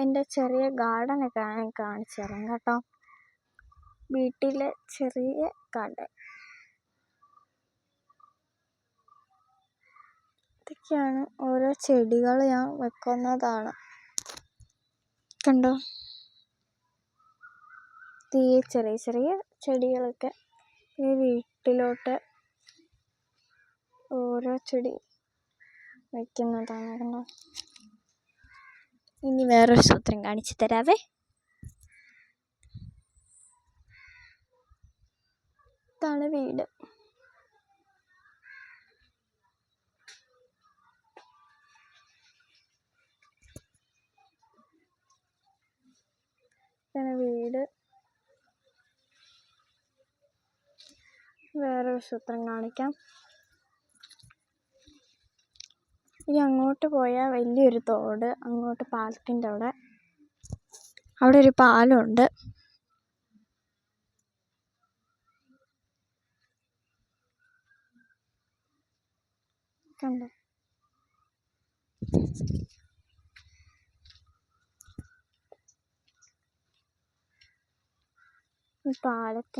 എൻ്റെ ചെറിയ ഗാർഡനൊക്കെ ഞാൻ കാണിച്ചു തരാം കേട്ടോ. വീട്ടിലെ ചെറിയ ഗാർഡൻ ഇതൊക്കെയാണ്. ഓരോ ചെടികൾ ഞാൻ വെക്കുന്നതാണ്. കണ്ടോ, ഈ ചെറിയ ചെറിയ ചെടികളൊക്കെ ഈ വീട്ടിലോട്ട് ഓരോ ചെടി വയ്ക്കുന്നതാണ്. കണ്ടോ, ഇനി വേറൊരു സൂത്രം കാണിച്ചു തരാവേ. ഇതാണ് വീട്. വീട് വേറൊരു സൂത്രം കാണിക്കാം. ഇനി അങ്ങോട്ട് പോയാൽ വലിയൊരു തോട്, അങ്ങോട്ട് പാലത്തിൻ്റെ അവിടെ ഒരു പാലമുണ്ട്. കണ്ടോ, ഈ പാലത്തിന്